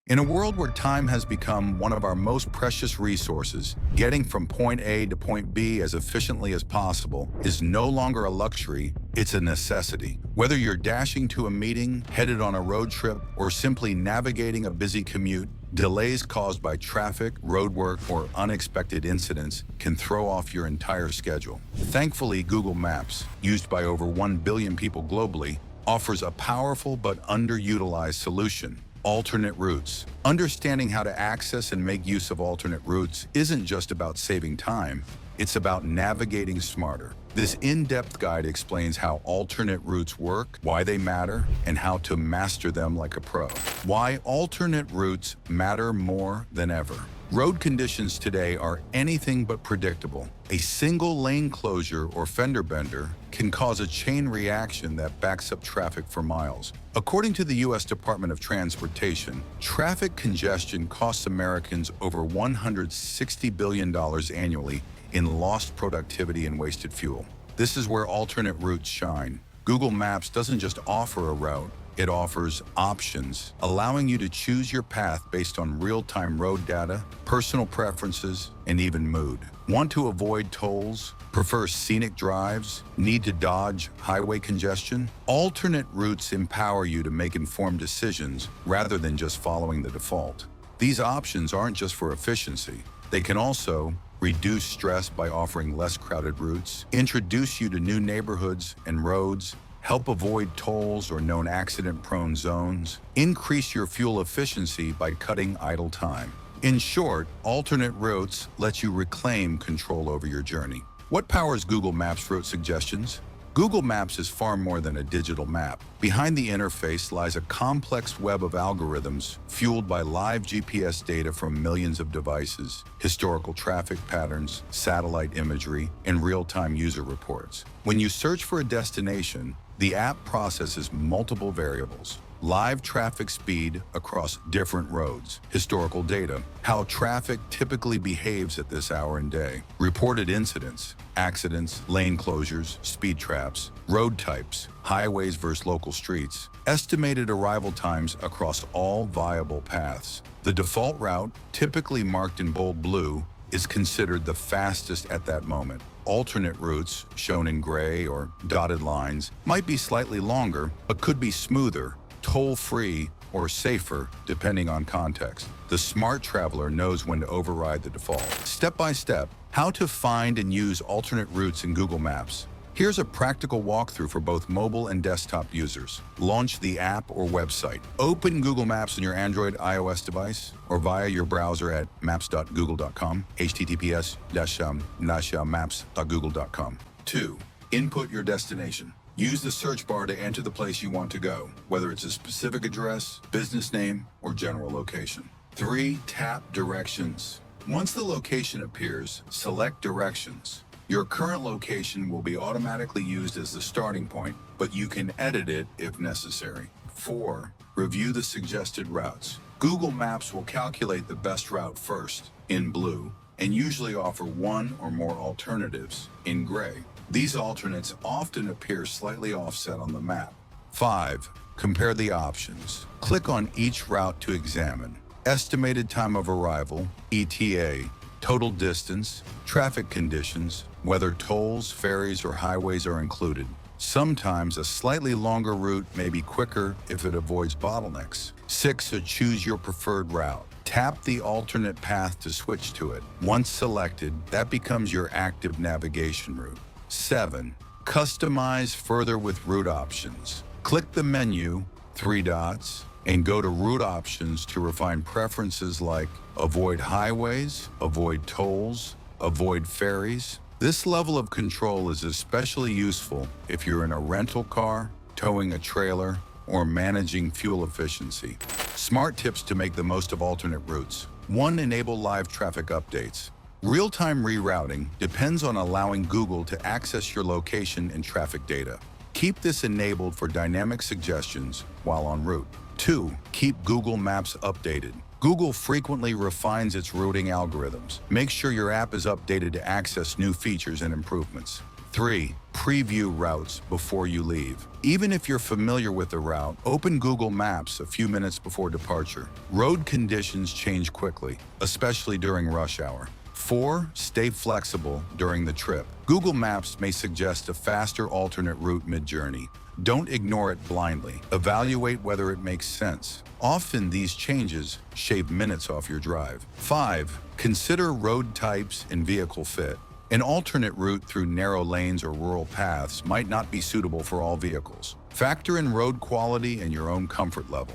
In a world where time has become one of our most precious resources, getting from point A to point B as efficiently as possible is no longer a luxury, it's a necessity. Whether you're dashing to a meeting, headed on a road trip, or simply navigating a busy commute, delays caused by traffic, roadwork, or unexpected incidents can throw off your entire schedule. Thankfully, Google Maps, used by over 1 billion people globally, offers a powerful but underutilized solution: alternate routes. Understanding how to access and make use of alternate routes isn't just about saving time, it's about navigating smarter. This in-depth guide explains how alternate routes work, why they matter, and how to master them like a pro. Why alternate routes matter more than ever. Road conditions today are anything but predictable. A single lane closure or fender bender can cause a chain reaction that backs up traffic for miles. According to the U.S. Department of Transportation, traffic congestion costs Americans over $160 billion annually in lost productivity and wasted fuel. This is where alternate routes shine. Google Maps doesn't just offer a route, it offers options, allowing you to choose your path based on real-time road data, personal preferences, and even mood. Want to avoid tolls? Prefer scenic drives? Need to dodge highway congestion? Alternate routes empower you to make informed decisions rather than just following the default. These options aren't just for efficiency. They can also reduce stress by offering less crowded routes, introduce you to new neighborhoods and roads, help avoid tolls or known accident-prone zones, increase your fuel efficiency by cutting idle time. In short, alternate routes let you reclaim control over your journey. What powers Google Maps route suggestions? Google Maps is far more than a digital map. Behind the interface lies a complex web of algorithms fueled by live GPS data from millions of devices, historical traffic patterns, satellite imagery, and real-time user reports. When you search for a destination, the app processes multiple variables: live traffic speed across different roads, historical data, how traffic typically behaves at this hour and day, reported incidents, accidents, lane closures, speed traps, road types, highways versus local streets, estimated arrival times across all viable paths. The default route, typically marked in bold blue, is considered the fastest at that moment. Alternate routes, shown in gray or dotted lines, might be slightly longer, but could be smoother, toll-free, or safer, depending on context. The smart traveler knows when to override the default. Step by step, how to find and use alternate routes in Google Maps. Here's a practical walkthrough for both mobile and desktop users. Launch the app or website. Open Google Maps on your Android iOS device or via your browser at maps.google.com, https://maps.google.com. 2. Input your destination. Use the search bar to enter the place you want to go, whether it's a specific address, business name, or general location. 3. Tap Directions. Once the location appears, select Directions. Your current location will be automatically used as the starting point, but you can edit it if necessary. 4. Review the suggested routes. Google Maps will calculate the best route first, in blue, and usually offer one or more alternatives, in gray. These alternates often appear slightly offset on the map. 5. Compare the options. Click on each route to examine. Estimated time of arrival, ETA, total distance, traffic conditions, whether tolls, ferries, or highways are included. Sometimes a slightly longer route may be quicker if it avoids bottlenecks. 6. Choose your preferred route. Tap the alternate path to switch to it. Once selected, that becomes your active navigation route. 7. Customize further with route options. Click the menu, 3 dots, and go to route options to refine preferences like avoid highways, avoid tolls, avoid ferries. This level of control is especially useful if you're in a rental car, towing a trailer, or managing fuel efficiency. Smart tips to make the most of alternate routes. 1. Enable live traffic updates. Real-time rerouting depends on allowing Google to access your location and traffic data. Keep this enabled for dynamic suggestions while en route. 2. Keep Google Maps updated. Google frequently refines its routing algorithms. Make sure your app is updated to access new features and improvements. 3. Preview routes before you leave. Even if you're familiar with the route, open Google Maps a few minutes before departure. Road conditions change quickly, especially during rush hour. 4. Stay flexible during the trip. Google Maps may suggest a faster alternate route mid-journey. Don't ignore it blindly. Evaluate whether it makes sense. Often these changes shave minutes off your drive. 5. Consider road types and vehicle fit. An alternate route through narrow lanes or rural paths might not be suitable for all vehicles. Factor in road quality and your own comfort level.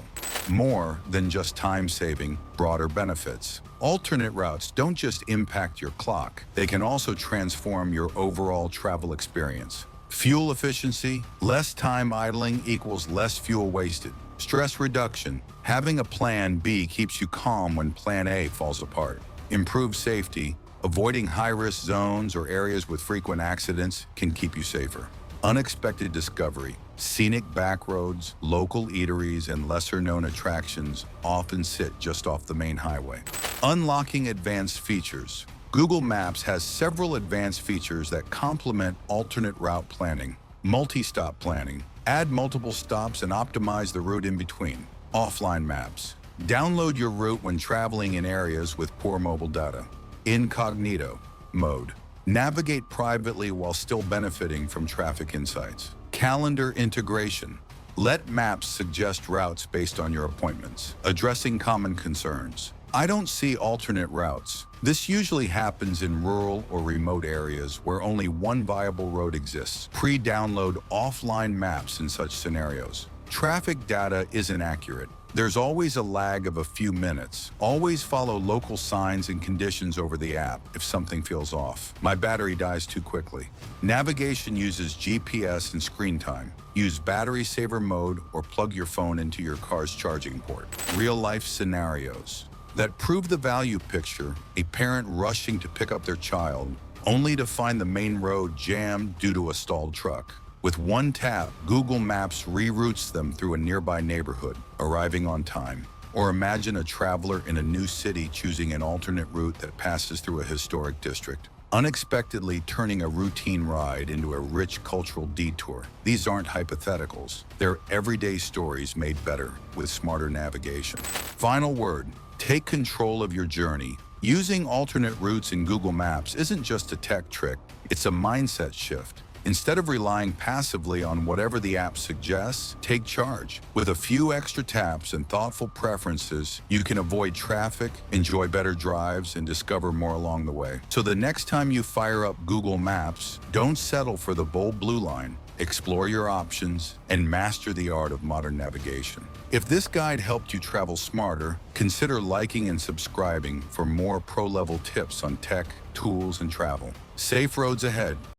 More than just time-saving, broader benefits. Alternate routes don't just impact your clock, they can also transform your overall travel experience. Fuel efficiency, less time idling equals less fuel wasted. Stress reduction, having a plan B keeps you calm when plan A falls apart. Improved safety, avoiding high-risk zones or areas with frequent accidents can keep you safer. Unexpected discovery, scenic back roads, local eateries, and lesser-known attractions often sit just off the main highway. Unlocking advanced features. Google Maps has several advanced features that complement alternate route planning. Multi-stop planning. Add multiple stops and optimize the route in between. Offline maps. Download your route when traveling in areas with poor mobile data. Incognito mode. Navigate privately while still benefiting from traffic insights. Calendar integration. Let maps suggest routes based on your appointments. Addressing common concerns. I don't see alternate routes. This usually happens in rural or remote areas where only one viable road exists. Pre-download offline maps in such scenarios. Traffic data isn't accurate. There's always a lag of a few minutes. Always follow local signs and conditions over the app if something feels off. My battery dies too quickly. Navigation uses GPS and screen time. Use battery saver mode or plug your phone into your car's charging port. Real-life scenarios that prove the value picture: a parent rushing to pick up their child, only to find the main road jammed due to a stalled truck. With one tap, Google Maps reroutes them through a nearby neighborhood, arriving on time. Or imagine a traveler in a new city choosing an alternate route that passes through a historic district, unexpectedly turning a routine ride into a rich cultural detour. These aren't hypotheticals. They're everyday stories made better with smarter navigation. Final word: take control of your journey. Using alternate routes in Google Maps isn't just a tech trick, it's a mindset shift. Instead of relying passively on whatever the app suggests, take charge. With a few extra taps and thoughtful preferences, you can avoid traffic, enjoy better drives, and discover more along the way. So the next time you fire up Google Maps, don't settle for the bold blue line. Explore your options and master the art of modern navigation. If this guide helped you travel smarter, consider liking and subscribing for more pro-level tips on tech, tools, and travel. Safe roads ahead.